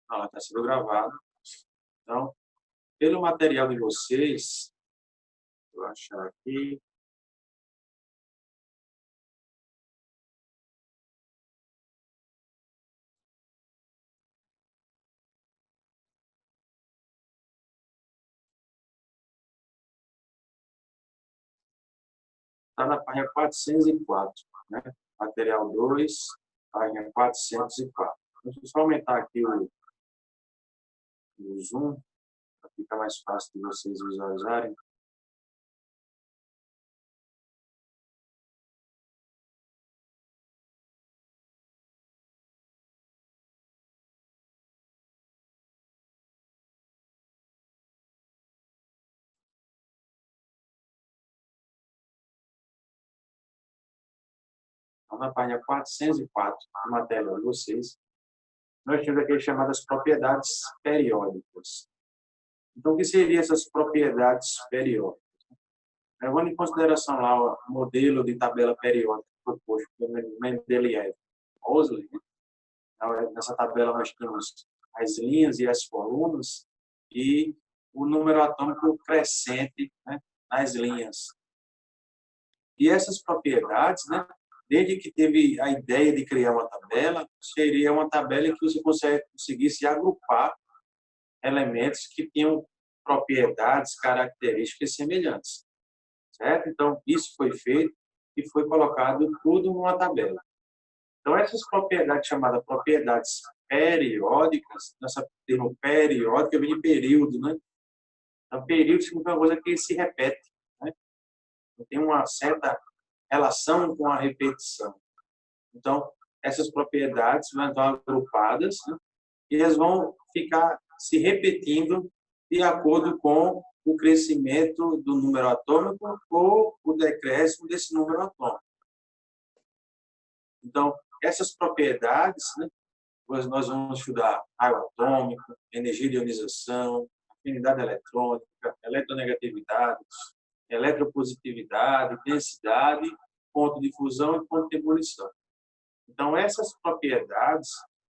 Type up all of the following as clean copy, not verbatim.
Ela está sendo gravada. Então, pelo material de vocês, vou achar aqui. Está na página 404, né? Material 2, página 404. Deixa eu só aumentar aqui o zoom, para ficar mais fácil de vocês visualizarem. Então, na página 404, do material de vocês, nós temos aqui chamadas propriedades periódicas. Então, o que seriam essas propriedades periódicas? Levando em consideração lá o modelo de tabela periódica proposto pelo Mendeleev Mosley, né? Nessa tabela nós temos as linhas e as colunas e o número atômico crescente, né, nas linhas. E essas propriedades, né, desde que teve a ideia de criar uma tabela, seria uma tabela em que você conseguisse agrupar elementos que tinham propriedades, características semelhantes, certo? Então, isso foi feito e foi colocado tudo numa tabela. Então, essas propriedades chamadas propriedades periódicas, nessa termo periódico, vem de período, né? Então, período significa uma coisa que se repete, né? Tem uma certa relação com a repetição. Então, essas propriedades vão estar agrupadas, né? E elas vão ficar se repetindo de acordo com o crescimento do número atômico ou o decréscimo desse número atômico. Então, essas propriedades, né, nós vamos estudar raio atômico, energia de ionização, afinidade eletrônica, eletronegatividade, eletropositividade, densidade, ponto de fusão e ponto de ebulição. Então, essas propriedades,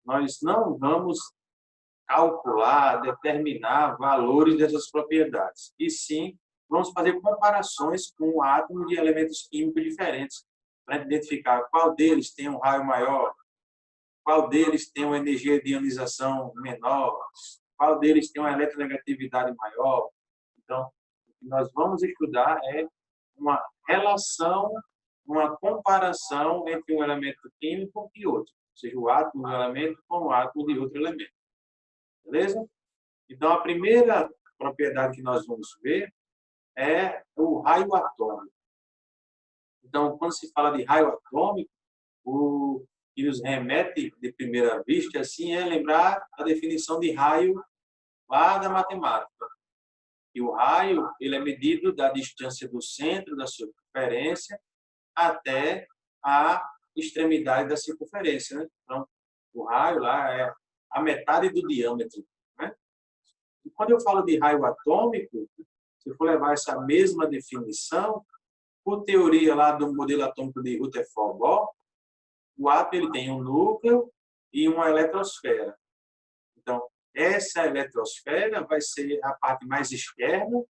nós não vamos calcular, determinar valores dessas propriedades, e sim vamos fazer comparações com átomos de elementos químicos diferentes, para identificar qual deles tem um raio maior, qual deles tem uma energia de ionização menor, qual deles tem uma eletronegatividade maior. Então, o que nós vamos estudar é uma relação, uma comparação entre um elemento químico e outro, ou seja, o átomo de um elemento com o átomo de outro elemento. Beleza? Então, a primeira propriedade que nós vamos ver é o raio atômico. Então, quando se fala de raio atômico, o que nos remete de primeira vista assim é lembrar a definição de raio lá da matemática. E o raio, ele é medido da distância do centro da circunferência até a extremidade da circunferência, né? Então, o raio lá é a metade do diâmetro, né? E quando eu falo de raio atômico, se eu for levar essa mesma definição, por teoria lá do modelo atômico de Rutherford-Bohr, o átomo ele tem um núcleo e uma eletrosfera. Então, essa eletrosfera vai ser a parte mais externa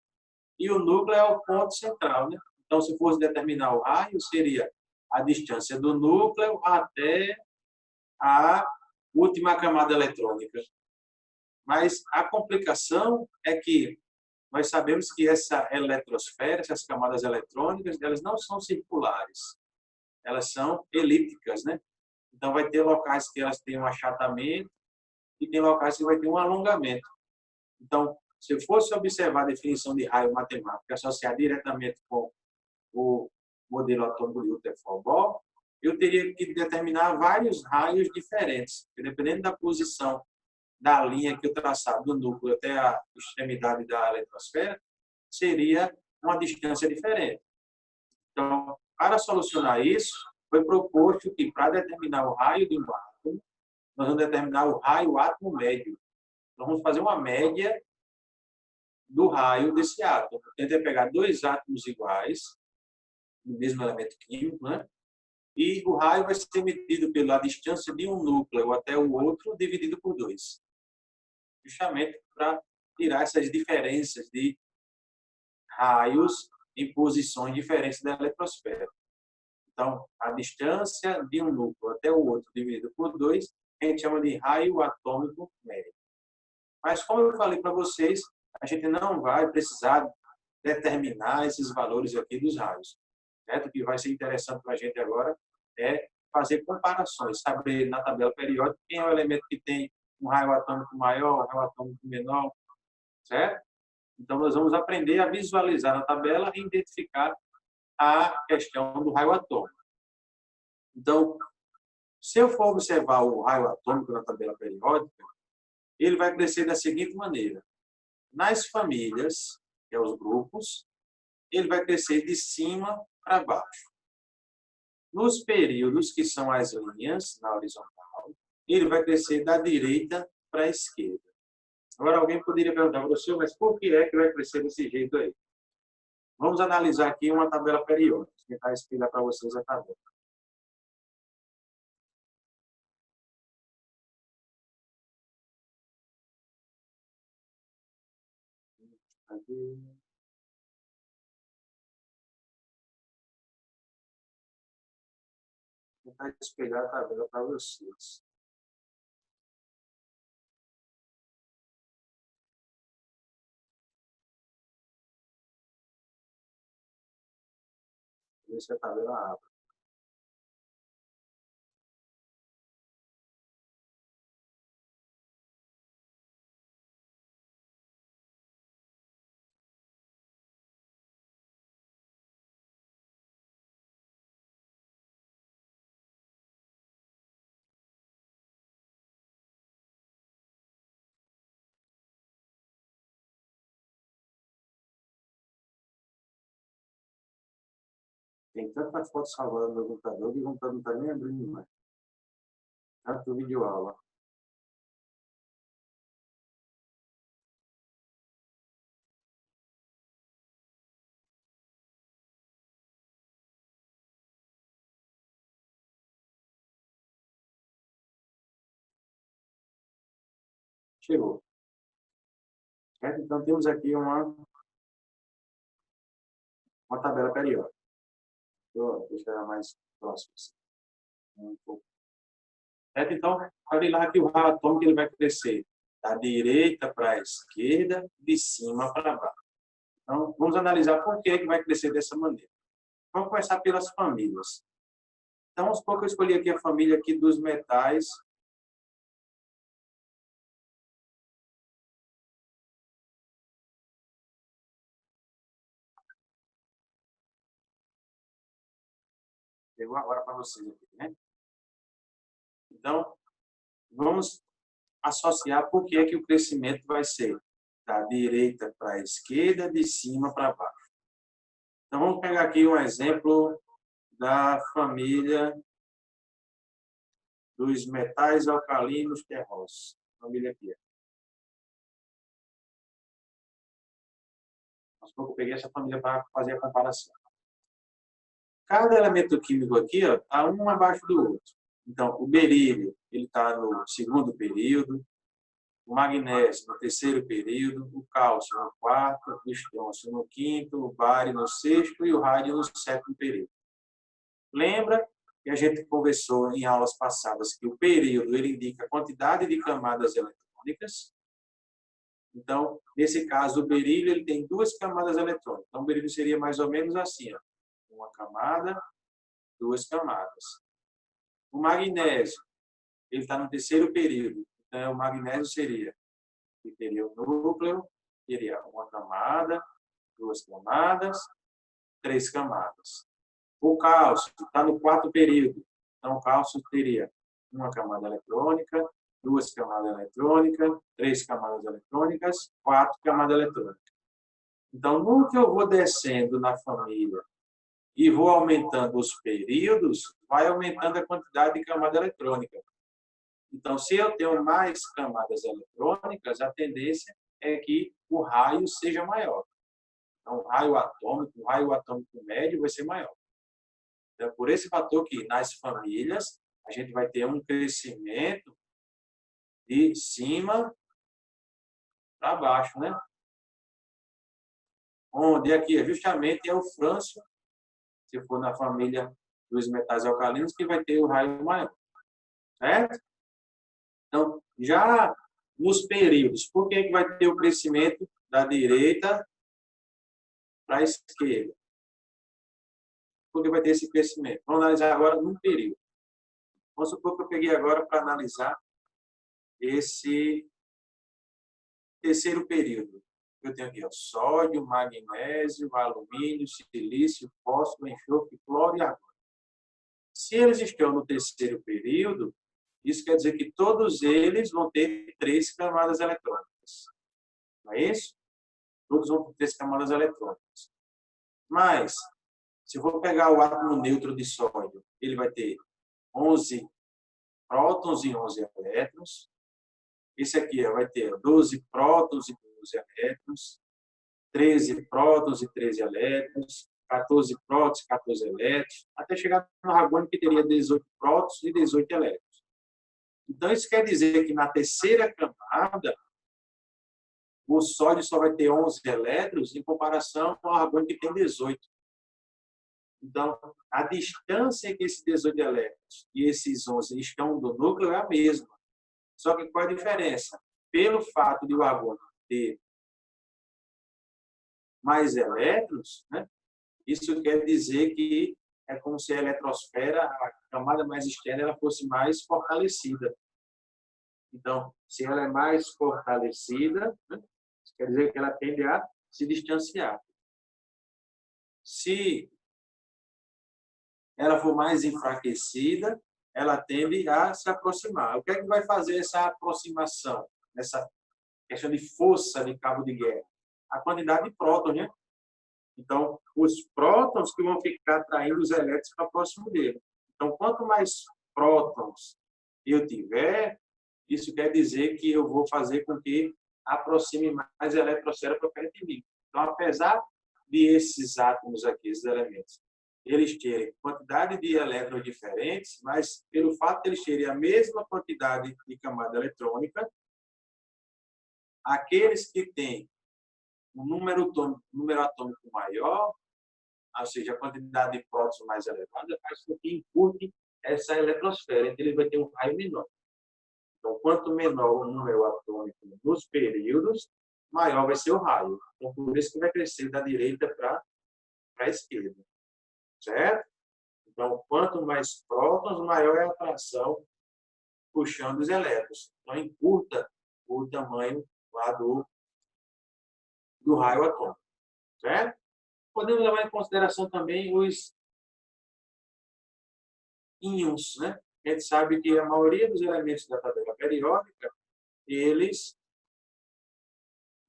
e o núcleo é o ponto central, né? Então, se fosse determinar o raio, seria a distância do núcleo até a última camada eletrônica. Mas a complicação é que nós sabemos que essa eletrosfera, essas camadas eletrônicas, elas não são circulares, elas são elípticas, né? Então, vai ter locais que elas têm um achatamento e tem locais que vai ter um alongamento. Então, se eu fosse observar a definição de raio matemática associada diretamente com o modelo atômico de Rutherford-Bohr, eu teria que determinar vários raios diferentes, dependendo da posição da linha que eu traçar do núcleo até a extremidade da eletrosfera, seria uma distância diferente. Então, para solucionar isso, foi proposto que, para determinar o raio de um átomo, nós vamos determinar o raio átomo médio. Então, vamos fazer uma média do raio desse átomo. Tentei pegar dois átomos iguais, do mesmo elemento químico, né? E o raio vai ser medido pela distância de um núcleo até o outro, dividido por 2. justamente para tirar essas diferenças de raios em posições diferentes da eletrosfera. Então, a distância de um núcleo até o outro dividido por 2, a gente chama de raio atômico médio. Mas, como eu falei para vocês, a gente não vai precisar determinar esses valores aqui dos raios. Certo? O que vai ser interessante para a gente agora é fazer comparações, saber na tabela periódica quem é o elemento que tem um raio atômico maior, um raio atômico menor, certo? Então, nós vamos aprender a visualizar na tabela e identificar a questão do raio atômico. Então, se eu for observar o raio atômico na tabela periódica, ele vai crescer da seguinte maneira. Nas famílias, que é os grupos, ele vai crescer de cima para baixo. Nos períodos, que são as linhas na horizontal, ele vai crescer da direita para a esquerda. Agora, alguém poderia perguntar, professor, mas por que é que vai crescer desse jeito aí? Vamos analisar aqui uma tabela periódica. Vou tentar explicar para vocês a tabela. Aqui. Vou tentar explicar a tabela para vocês. Ver se a tabela abre. Tem tanta foto salvada no meu computador que o computador não está nem abrindo mais. Tanto vídeo aula. Chegou. Certo? Então, temos aqui uma tabela periódica. Vou deixar ela mais próxima. Um pouco. Certo? Então, olha lá que o raio atômico ele vai crescer da direita para a esquerda, de cima para baixo. Então, vamos analisar por que vai crescer dessa maneira. Vamos começar pelas famílias. Então, aos poucos eu escolhi aqui a família aqui dos metais. Chegou agora para vocês aqui, né? Então, vamos associar por que o crescimento vai ser da direita para a esquerda, de cima para baixo. Então, vamos pegar aqui um exemplo da família dos metais alcalinos terrosos. Família aqui. Mas pouco eu peguei essa família para fazer a comparação. Cada elemento químico aqui está um abaixo do outro. Então, o berílio ele está no segundo período, o magnésio no terceiro período, o cálcio no quarto, o estrôncio no quinto, o bário no sexto e o rádio no sétimo período. Lembra que a gente conversou em aulas passadas que o período ele indica a quantidade de camadas eletrônicas. Então, nesse caso, o berílio ele tem 2 camadas eletrônicas. Então, o berílio seria mais ou menos assim, ó. Uma camada, 2 camadas. O magnésio, ele está no terceiro período. Então, o magnésio seria, que teria o núcleo, teria uma camada, 2 camadas, 3 camadas. O cálcio está no quarto período. Então, o cálcio teria uma camada eletrônica, 2 camadas eletrônicas, 3 camadas eletrônicas, 4 camadas eletrônicas. Então, no que eu vou descendo na família e vou aumentando os períodos, vai aumentando a quantidade de camada eletrônica. Então, se eu tenho mais camadas eletrônicas, a tendência é que o raio seja maior. Então, o raio atômico médio vai ser maior. Então, por esse fator que nas famílias a gente vai ter um crescimento de cima para baixo, né? Onde aqui, justamente, é o frâncio, se for na família dos metais alcalinos, que vai ter o raio maior, certo? Então, já nos períodos, por que que vai ter o crescimento da direita para a esquerda? Por que vai ter esse crescimento? Vamos analisar agora num período. Vamos supor que eu peguei agora para analisar esse terceiro período. Eu tenho aqui ó, sódio, magnésio, alumínio, silício, fósforo, enxofre, cloro e argônio. Se eles estão no terceiro período, isso quer dizer que todos eles vão ter 3 camadas eletrônicas. Não é isso? Todos vão ter 3 camadas eletrônicas. Mas, se eu for pegar o átomo neutro de sódio, ele vai ter 11 prótons e 11 elétrons. Esse aqui vai ter 12 prótons e 12 elétrons, 13 prótons e 13 elétrons, 14 prótons e 14 elétrons, até chegar no argônio que teria 18 prótons e 18 elétrons. Então, isso quer dizer que na terceira camada, o sódio só vai ter 11 elétrons em comparação com o argônio que tem 18. Então, a distância entre esses 18 elétrons e esses 11 estão do núcleo é a mesma. Só que qual é a diferença? Pelo fato de o argônio ter mais elétrons, né? Isso quer dizer que é como se a eletrosfera, a camada mais externa, ela fosse mais fortalecida. Então, se ela é mais fortalecida, né? Isso quer dizer que ela tende a se distanciar. Se ela for mais enfraquecida, ela tende a se aproximar. O que é que vai fazer essa aproximação? Essa questão de força de cabo de guerra? A quantidade de prótons, né? Então, os prótons que vão ficar atraindo os elétrons para próximo dele. Então, quanto mais prótons eu tiver, isso quer dizer que eu vou fazer com que aproxime mais a eletrosfera para perto de mim. Então, apesar de esses átomos aqui, esses elementos, eles terem quantidade de elétrons diferentes, mas pelo fato de eles terem a mesma quantidade de camada eletrônica, aqueles que têm um número atômico maior, ou seja, a quantidade de prótons mais elevada, faz com que encurte essa eletrosfera, então ele vai ter um raio menor. Então, quanto menor o número atômico nos períodos, maior vai ser o raio. Então, por isso que vai crescer da direita para a esquerda. Certo? Então, quanto mais prótons, maior é a atração puxando os elétrons. Então, encurta o tamanho lá do raio atômico. Certo? Podemos levar em consideração também os íons, né? A gente sabe que a maioria dos elementos da tabela periódica, eles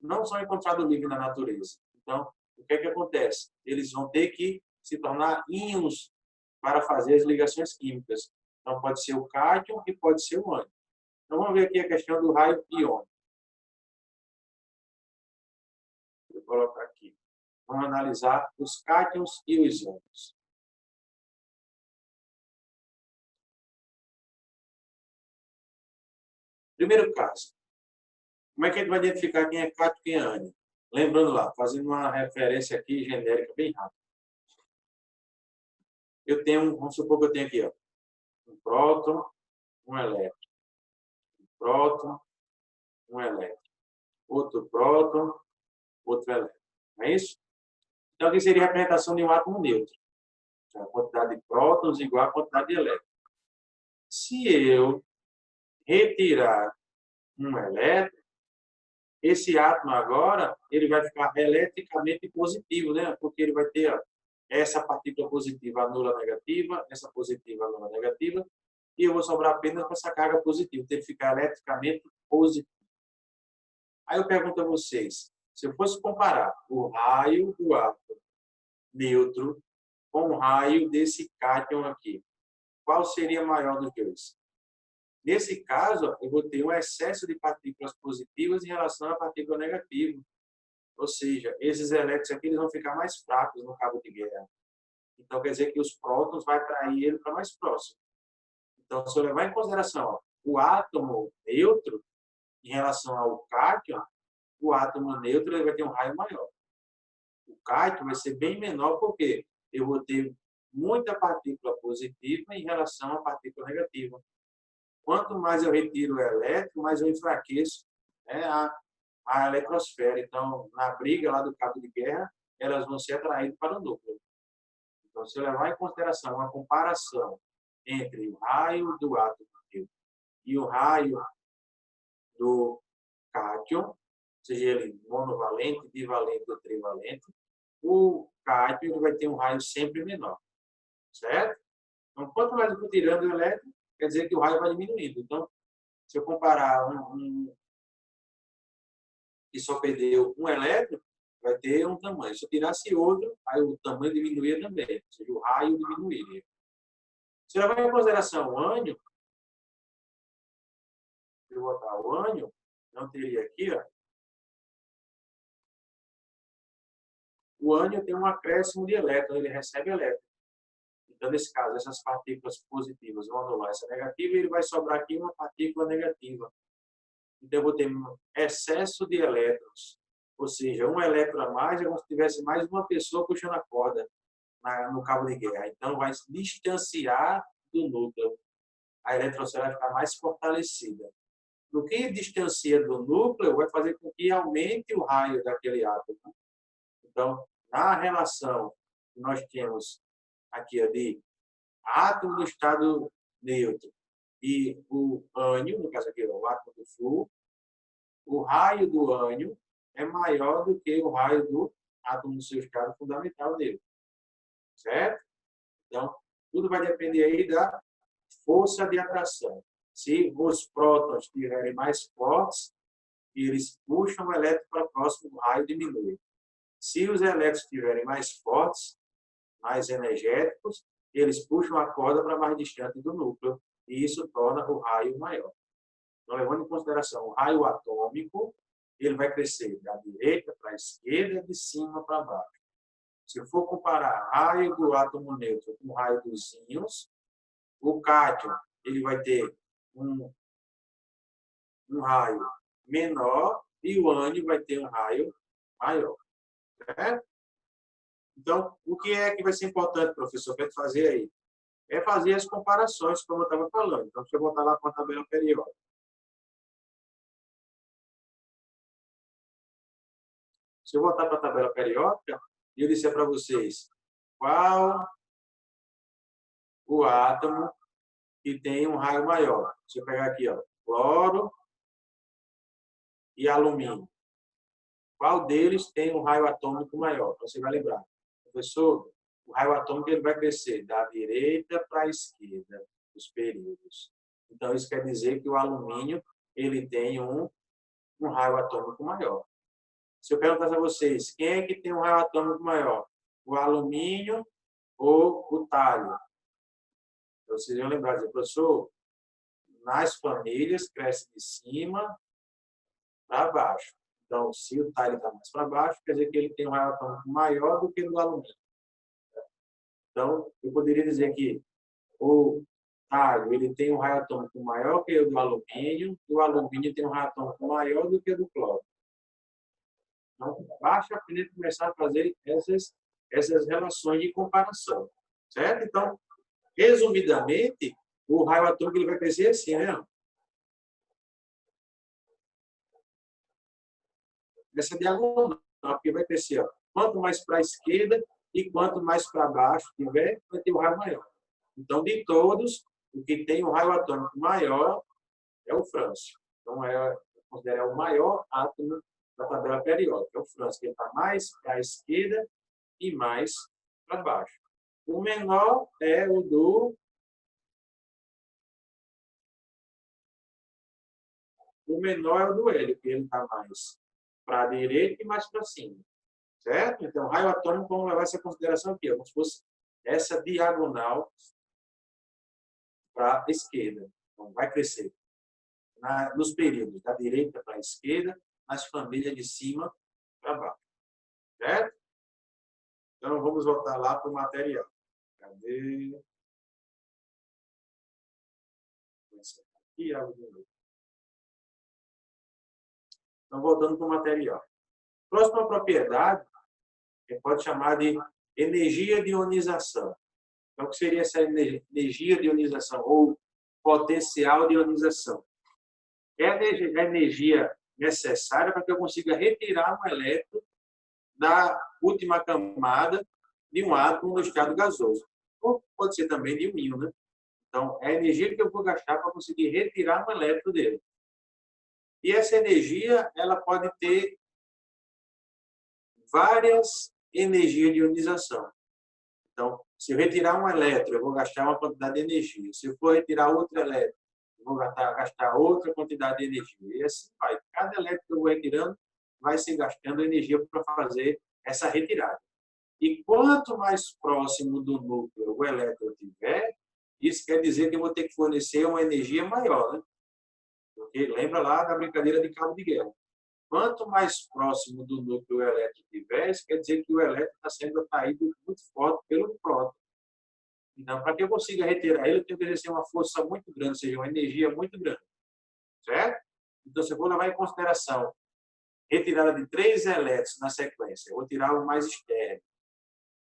não são encontrados livres na natureza. Então, o que é que acontece? Eles vão ter que se tornar íons para fazer as ligações químicas. Então, pode ser o cátion e pode ser o ânion. Então, vamos ver aqui a questão do raio iônico. Vou colocar aqui. Vamos analisar os cátions e os ânions. Primeiro caso. Como é que a gente vai identificar quem é cátion e quem é ânion? Lembrando lá, fazendo uma referência aqui genérica bem rápida. Eu tenho, vamos supor que eu tenho aqui, ó, um próton, um elétron. Um próton, um elétron. Outro próton, outro elétron. Não é isso? Então, aqui seria a representação de um átomo neutro. A quantidade de prótons igual à quantidade de elétrons. Se eu retirar um elétron, esse átomo agora ele vai ficar eletricamente positivo, né? Porque ele vai ter ó, essa partícula positiva nula negativa, essa positiva nula negativa, e eu vou sobrar apenas com essa carga positiva, então ele ficar eletricamente positivo. Aí eu pergunto a vocês, se eu fosse comparar o raio do átomo neutro com o raio desse cátion aqui, qual seria maior dos dois? Nesse caso, eu vou ter um excesso de partículas positivas em relação à partícula negativa. Ou seja, esses elétrons aqui eles vão ficar mais fracos no cabo de guerra. Então, quer dizer que os prótons vão atrair ele para mais próximo. Então, se eu levar em consideração ó, o átomo neutro em relação ao cátion, o átomo neutro ele vai ter um raio maior. O cátion vai ser bem menor, porque eu vou ter muita partícula positiva em relação à partícula negativa. Quanto mais eu retiro o elétron, mais eu enfraqueço, né, a eletrosfera. Então, na briga lá do cabo de guerra, elas vão ser atraídas para o núcleo. Então, se eu levar em consideração uma comparação entre o raio do átomo neutro e o raio do cátion, seja ele monovalente, bivalente ou trivalente, o cátion ele vai ter um raio sempre menor, certo? Então, quanto mais eu for tirando o elétron, quer dizer que o raio vai diminuindo. Então, se eu comparar que só perdeu um elétron, vai ter um tamanho. Se eu tirasse outro, aí o tamanho diminuía também, ou seja, o raio diminuiria. Se eu levar em consideração o ânion, se eu botar o ânion, não teria aqui, ó, o ânion tem um acréscimo de elétron, ele recebe elétron. Então, nesse caso, essas partículas positivas vão anular essa negativa e ele vai sobrar aqui uma partícula negativa. Então, eu vou ter um excesso de elétrons. Ou seja, um elétron a mais é como se tivesse mais uma pessoa puxando a corda no cabo de guerra. Então, vai se distanciar do núcleo. A eletrosfera vai ficar mais fortalecida. No que distancia do núcleo, vai fazer com que aumente o raio daquele átomo. Então, na relação que nós temos aqui de átomo do estado neutro e o ânion, no caso aqui, o átomo do flúor, o raio do ânion é maior do que o raio do átomo do seu estado fundamental dele. Certo? Então, tudo vai depender aí da força de atração. Se os prótons estiverem mais fortes, eles puxam o elétron para o próximo raio e diminui. Se os elétrons estiverem mais fortes, mais energéticos, eles puxam a corda para mais distante do núcleo, e isso torna o raio maior. Então, levando em consideração o raio atômico, ele vai crescer da direita para a esquerda, de cima para baixo. Se eu for comparar raio do átomo neutro com o raio dos íons, o cátion ele vai ter um raio menor e o ânion vai ter um raio maior. Certo? Então, o que é que vai ser importante, professor, para fazer aí? É fazer as comparações, como eu estava falando. Então, deixa eu voltar lá para a tabela periódica. Se eu voltar para a tabela periódica, e eu disser para vocês qual o átomo que tem um raio maior. Se eu pegar aqui, ó, cloro e alumínio. Qual deles tem um raio atômico maior? Você vai lembrar. Professor, o raio atômico ele vai crescer da direita para a esquerda, os períodos. Então, isso quer dizer que o alumínio ele tem um raio atômico maior. Se eu perguntar a vocês, quem é que tem um raio atômico maior? O alumínio ou o talho? Então, vocês vão lembrar, dizer, professor, nas famílias cresce de cima para baixo. Então, se o talho está mais para baixo, quer dizer que ele tem um raio atômico maior do que o do alumínio. Então, eu poderia dizer que o talho ele tem um raio atômico maior que o do alumínio, e o alumínio tem um raio atômico maior do que o do cloro. Então, basta a gente começar a fazer essas relações de comparação. Certo? Então, resumidamente, o raio atômico ele vai crescer assim, né? Essa diagonal, porque vai crescer, ó, quanto mais para a esquerda e quanto mais para baixo tiver, vai ter um raio maior. Então, de todos, o que tem um raio atômico maior é o frâncio. Então, considerar o maior átomo da tabela periódica. É o frâncio, que está mais para a esquerda e mais para baixo. O menor é o do... O menor é o do hélio, que ele está mais para a direita e mais para cima. Certo? Então, raio atômico, vamos levar essa consideração aqui, como se fosse essa diagonal para a esquerda. Então, vai crescer nos períodos da direita para a esquerda, nas famílias de cima para baixo. Certo? Então, vamos voltar lá para o material. Cadê? Aqui, algo de novo. Então, voltando para o material. Próxima propriedade, que pode chamar de energia de ionização. Então, o que seria essa energia de ionização ou potencial de ionização? É a energia necessária para que eu consiga retirar um elétron da última camada de um átomo no estado gasoso. Ou pode ser também de um íon, né? Então, é a energia que eu vou gastar para conseguir retirar um elétron dele. E essa energia, ela pode ter várias energias de ionização. Então, se eu retirar um elétron, eu vou gastar uma quantidade de energia. Se eu for retirar outro elétron, eu vou gastar outra quantidade de energia. E assim vai. Cada elétron que eu vou retirando vai se gastando energia para fazer essa retirada. E quanto mais próximo do núcleo o elétron tiver, isso quer dizer que eu vou ter que fornecer uma energia maior, né? Porque lembra lá da brincadeira de cabo de guerra. Quanto mais próximo do núcleo o elétron tiver, isso quer dizer que o elétron está sendo atraído muito forte pelo próton. Então, para que eu consiga retirar ele, eu tenho que exercer uma força muito grande, ou seja, uma energia muito grande. Certo? Então, se eu vou levar em consideração retirada de 3 elétrons na sequência, eu vou tirar o mais externo,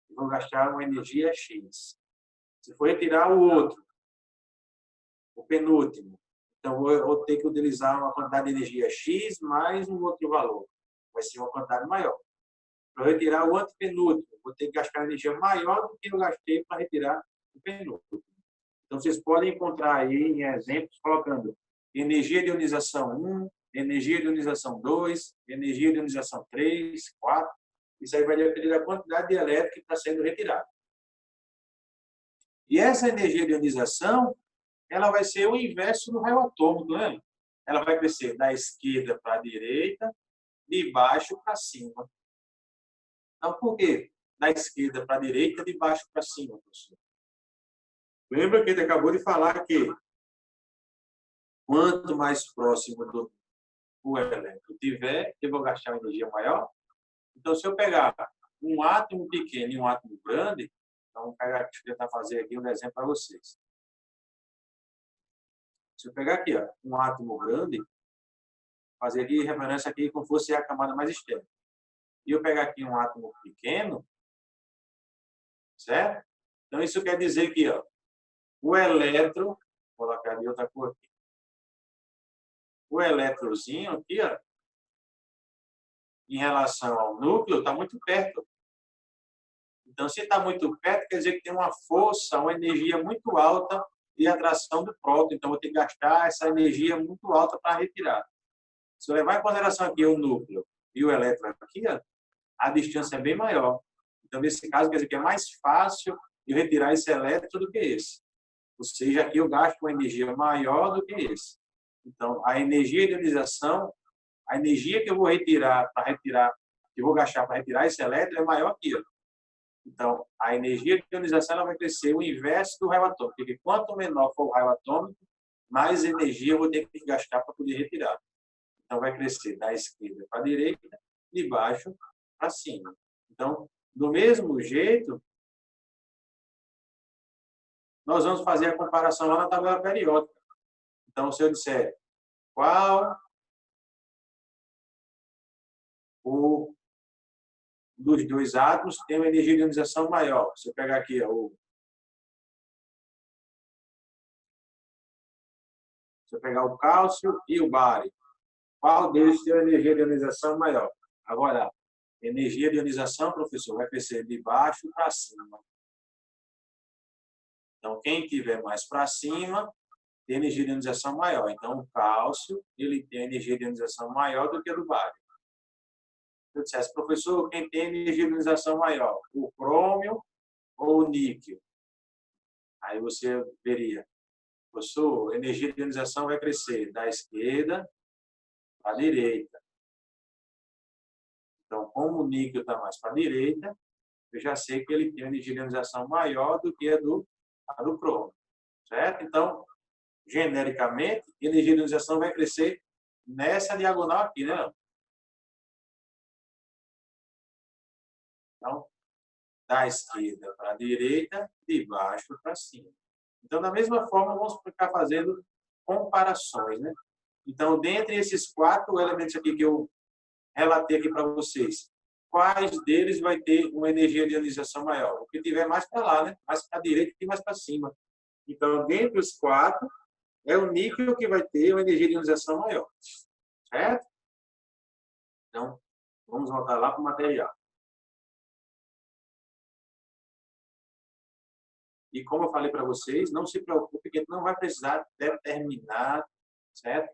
e vou gastar uma energia X. Se for retirar o outro, o penúltimo, então eu vou ter que utilizar uma quantidade de energia X mais um outro valor. Vai ser uma quantidade maior. Para retirar o antepenúltimo, vou ter que gastar energia maior do que eu gastei para retirar o penúltimo. Então, vocês podem encontrar aí em exemplos colocando energia de ionização 1, energia de ionização 2, energia de ionização 3, 4. Isso aí vai depender da quantidade de elétron que está sendo retirado. E essa energia de ionização, ela vai ser o inverso do raio atômico, né? Ela vai crescer da esquerda para a direita, de baixo para cima. Então, por quê? Da esquerda para a direita, de baixo para cima, professor. Lembra que a gente acabou de falar que quanto mais próximo do elétron tiver, eu vou gastar uma energia maior. Então, se eu pegar um átomo pequeno e um átomo grande, então, vou tentar fazer aqui um exemplo para vocês. Se eu pegar aqui, ó, um átomo grande, fazer aqui referência aqui como fosse a camada mais externa. E eu pegar aqui um átomo pequeno, certo? Então, isso quer dizer que ó, o elétron, vou colocar de outra cor aqui, o elétronzinho aqui, ó, em relação ao núcleo, está muito perto. Então, se está muito perto, quer dizer que tem uma força, uma energia muito alta de atração do próton. Então, vou ter que gastar essa energia muito alta para retirar. Se eu levar em consideração aqui o núcleo e o elétron aqui, ó, a distância é bem maior. Então, nesse caso, quer dizer que é mais fácil eu retirar esse elétron do que esse. Ou seja, aqui eu gasto uma energia maior do que esse. Então, a energia de ionização, a energia que eu vou que eu vou gastar para retirar esse elétron é maior que eu. Então, a energia de ionização ela vai crescer o inverso do raio atômico. Porque quanto menor for o raio atômico, mais energia eu vou ter que gastar para poder retirar. Então, vai crescer da esquerda para a direita, de baixo para cima. Então, do mesmo jeito, nós vamos fazer a comparação lá na tabela periódica. Então, se eu disser qual o dos dois átomos tem uma energia de ionização maior. Se eu pegar aqui, ó, se eu pegar o cálcio e o bário, qual deles tem uma energia de ionização maior? Agora, energia de ionização, professor, vai crescer de baixo para cima. Então, quem tiver mais para cima, tem energia de ionização maior. Então, o cálcio, ele tem energia de ionização maior do que o do bário. Se eu dissesse, professor, quem tem energia de ionização maior? O crômio ou o níquel? Aí você veria, professor, a energia de ionização vai crescer da esquerda para a direita. Então, como o níquel está mais para a direita, eu já sei que ele tem uma energia de ionização maior do que a do crômio. Certo? Então, genericamente, a energia de ionização vai crescer nessa diagonal aqui, né? Então, da esquerda para a direita, de baixo para cima. Então, da mesma forma, vamos ficar fazendo comparações, né? Então, dentre esses 4 elementos aqui que eu relatei aqui para vocês. Quais deles vai ter uma energia de ionização maior? O que tiver mais para lá, né? Mais para a direita e mais para cima. Então, dentre os 4, é o níquel que vai ter uma energia de ionização maior. Certo? Então, vamos voltar lá para o material. E como eu falei para vocês, não se preocupe que a gente não vai precisar determinar, certo?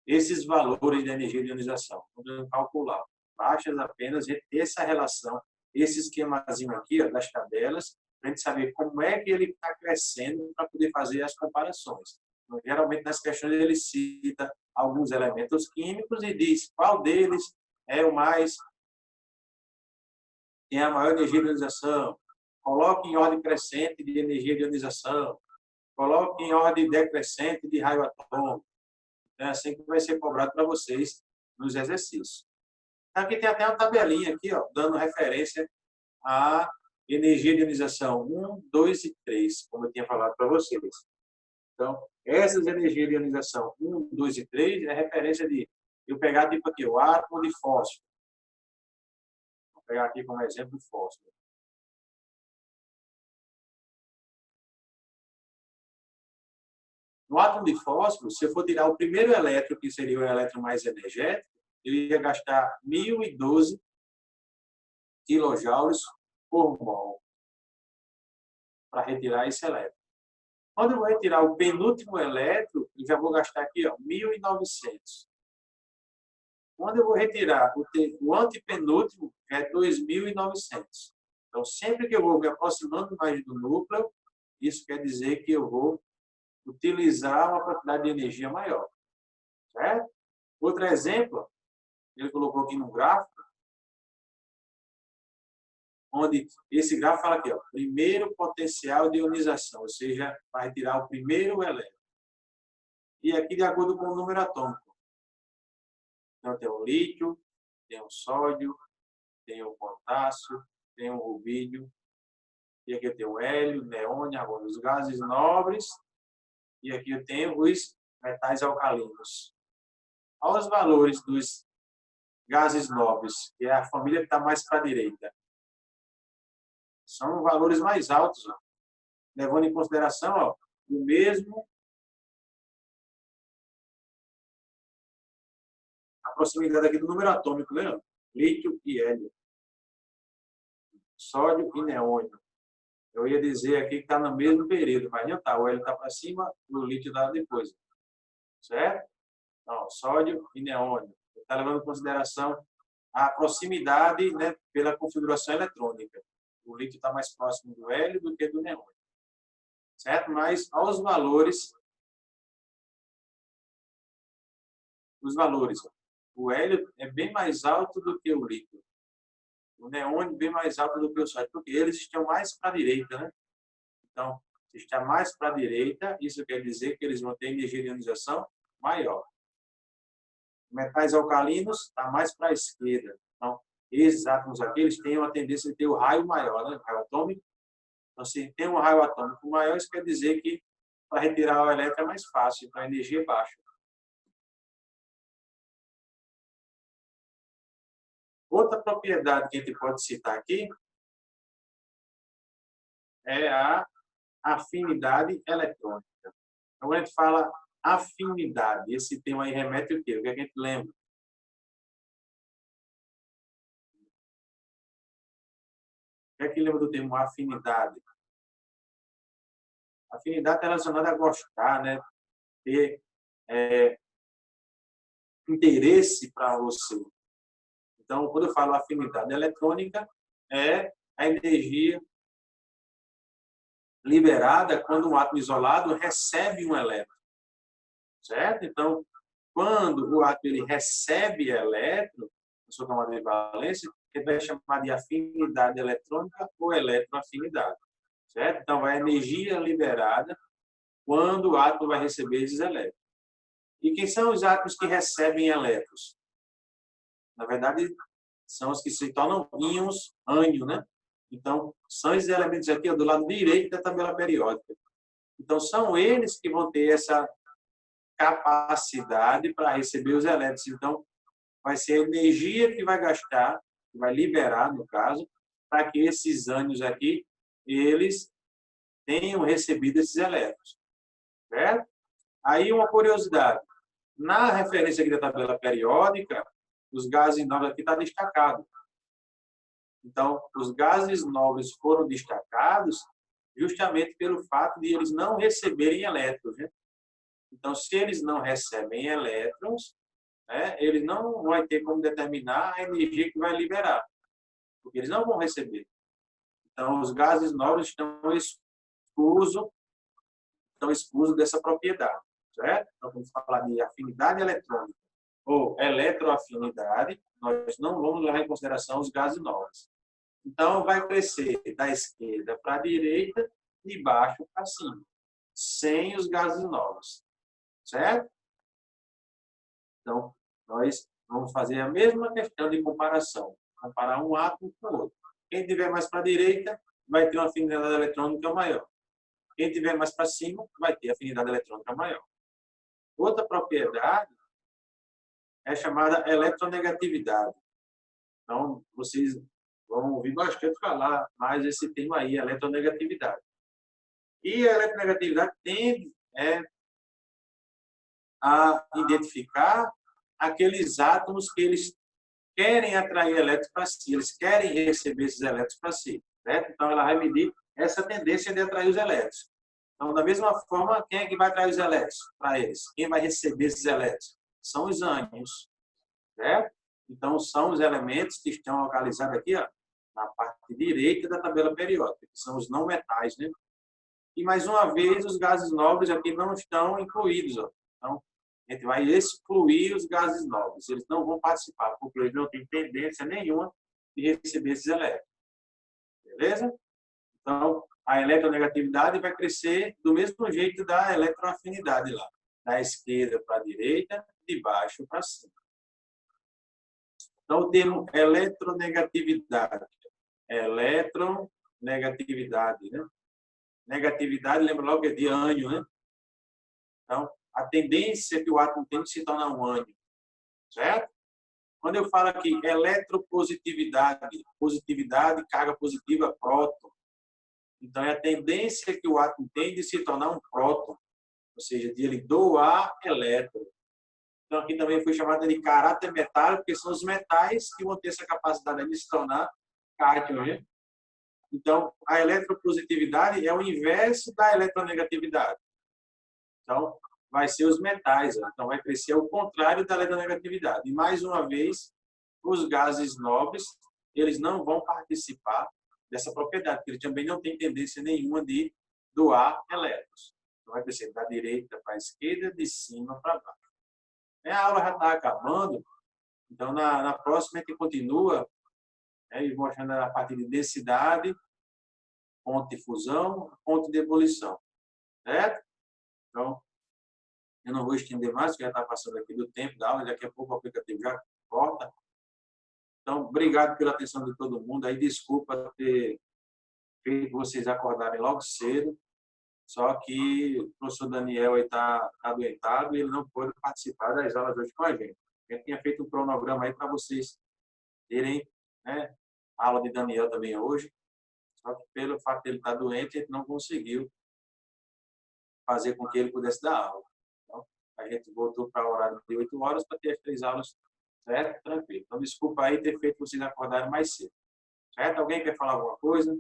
Esses valores de energia de ionização. Vamos calcular. Basta apenas ter essa relação, esse esquemazinho aqui, ó, das tabelas, para a gente saber como é que ele está crescendo para poder fazer as comparações. Então, geralmente, nas questões, ele cita alguns elementos químicos e diz qual deles é o mais, tem a maior energia de ionização. Coloque em ordem crescente de energia de ionização. Coloque em ordem decrescente de raio atômico. É assim que vai ser cobrado para vocês nos exercícios. Aqui tem até uma tabelinha aqui, ó, dando referência à energia de ionização 1, 2 e 3, como eu tinha falado para vocês. Então, essas energias de ionização 1, 2 e 3 é referência de eu pegar tipo aqui o átomo de fósforo. Vou pegar aqui como exemplo o fósforo. No átomo de fósforo, se eu for tirar o primeiro elétron, que seria o elétron mais energético, eu ia gastar 1.012 quilojoules por mol para retirar esse elétron. Quando eu vou retirar o penúltimo elétron, eu já vou gastar aqui, ó, 1.900. Quando eu vou retirar o antepenúltimo, é 2.900. Então, sempre que eu vou me aproximando mais do núcleo, isso quer dizer que eu vou utilizar uma quantidade de energia maior. Certo? Outro exemplo, ele colocou aqui no gráfico, onde esse gráfico fala aqui, ó, primeiro potencial de ionização, ou seja, vai retirar o primeiro elétron. E aqui de acordo com o número atômico. Então tem o lítio, tem o sódio, tem o potássio, tem o rubídio, e aqui eu tenho o hélio, neônio, argônio, os gases nobres, e aqui eu tenho os metais alcalinos. Olha os valores dos gases nobres, que é a família que está mais para a direita. São valores mais altos, ó, levando em consideração, ó, o mesmo, a proximidade aqui do número atômico, né? Lítio e hélio, sódio e neônio. Eu ia dizer aqui que está no mesmo período, mas não está. O hélio está para cima e o lítio está depois. Certo? Então, sódio e neônio. Está levando em consideração a proximidade, né, pela configuração eletrônica. O lítio está mais próximo do hélio do que do neônio. Certo? Mas aos valores, os valores, o hélio é bem mais alto do que o lítio. O neônio bem mais alto do que o sódio, porque eles estão mais para a direita, né? Então, se está mais para a direita, isso quer dizer que eles vão ter energia de ionização maior. Metais alcalinos está mais para a esquerda. Então, esses átomos aqui, eles têm uma tendência de ter o raio maior, né? O raio atômico. Então, se tem um raio atômico maior, isso quer dizer que para retirar o elétron é mais fácil, então a energia é baixa. Outra propriedade que a gente pode citar aqui é a afinidade eletrônica. Então, a gente fala afinidade. Esse termo aí remete o quê? O que a gente lembra? O que é que lembra do termo afinidade? Afinidade está relacionada a gostar, né? Ter interesse para você. Então, quando eu falo afinidade eletrônica, é a energia liberada quando um átomo isolado recebe um elétron. Certo? Então, quando o átomo ele recebe elétron, na sua camada de valência, ele vai chamar de afinidade eletrônica ou eletroafinidade. Certo? Então, é a energia liberada quando o átomo vai receber esses elétrons. E quem são os átomos que recebem elétrons? Na verdade, são os que se tornam íons ânion, né? Então, são esses elementos aqui, ó, do lado direito da tabela periódica. Então, são eles que vão ter essa capacidade para receber os elétrons. Então, vai ser a energia que vai gastar, que vai liberar, no caso, para que esses ânions aqui, eles tenham recebido esses elétrons, certo? Aí uma curiosidade, na referência aqui da tabela periódica, os gases nobres aqui estão destacados. Então, os gases nobres foram destacados justamente pelo fato de eles não receberem elétrons, né? Então, se eles não recebem elétrons, né, eles não vão ter como determinar a energia que vai liberar, porque eles não vão receber. Então, os gases nobres estão exclusos dessa propriedade, certo? Então, quando falar de afinidade eletrônica ou eletroafinidade, nós não vamos levar em consideração os gases nobres. Então, vai crescer da esquerda para a direita, de baixo para cima, sem os gases nobres, certo? Então, nós vamos fazer a mesma questão de comparação, comparar um átomo com o outro. Quem tiver mais para a direita vai ter uma afinidade eletrônica maior. Quem tiver mais para cima vai ter afinidade eletrônica maior. Outra propriedade é chamada eletronegatividade. Então, vocês vão ouvir bastante falar mais esse tema aí, eletronegatividade. E a eletronegatividade tende a identificar aqueles átomos que eles querem atrair elétrons para si, eles querem receber esses elétrons para si, certo? Então, ela vai medir essa tendência de atrair os elétrons. Então, da mesma forma, quem é que vai atrair os elétrons para eles? Quem vai receber esses elétrons? São os ânions, certo? Então, são os elementos que estão localizados aqui, ó, na parte direita da tabela periódica, que são os não metais, né? E, mais uma vez, os gases nobres aqui não estão incluídos, ó. Então, a gente vai excluir os gases nobres. Eles não vão participar, porque eles não têm tendência nenhuma de receber esses elétrons. Beleza? Então, a eletronegatividade vai crescer do mesmo jeito da eletroafinidade lá. Da esquerda para a direita, de baixo para cima. Então, o termo eletronegatividade. Eletronegatividade, né? Negatividade, lembra logo que é de ânion, né? Então, a tendência que o átomo tem de se tornar um ânion, certo? Quando eu falo aqui eletropositividade, positividade, carga positiva, próton. Então, é a tendência que o átomo tem de se tornar um próton, ou seja, de ele doar elétron. Então, aqui também foi chamada de caráter metálico, porque são os metais que vão ter essa capacidade de se tornar cátion, né? Então, a eletropositividade é o inverso da eletronegatividade. Então, vai ser os metais. Então, vai crescer o contrário da eletronegatividade. E, mais uma vez, os gases nobres, eles não vão participar dessa propriedade, porque eles também não têm tendência nenhuma de doar elétrons. Então, vai crescer da direita para a esquerda, de cima para baixo. A aula já está acabando, então, na próxima a gente continua, e mostrando a parte de densidade, ponto de fusão, ponto de ebulição. Certo? Então, eu não vou estender mais, porque já está passando aqui do tempo da aula, daqui a pouco o aplicativo já corta. Então, obrigado pela atenção de todo mundo. Aí, desculpa ter feito vocês acordarem logo cedo, só que o professor Daniel está adoentado e ele não pôde participar das aulas hoje com a gente. A gente tinha feito um cronograma aí para vocês terem, né, a aula de Daniel também hoje, só que pelo fato de ele estar doente, a gente não conseguiu fazer com que ele pudesse dar aula. Então, a gente voltou para o horário de 8 horas para ter as 3 aulas, certo? Tranquilo. Então, desculpa aí ter feito vocês acordarem mais cedo. Certo? Alguém quer falar alguma coisa?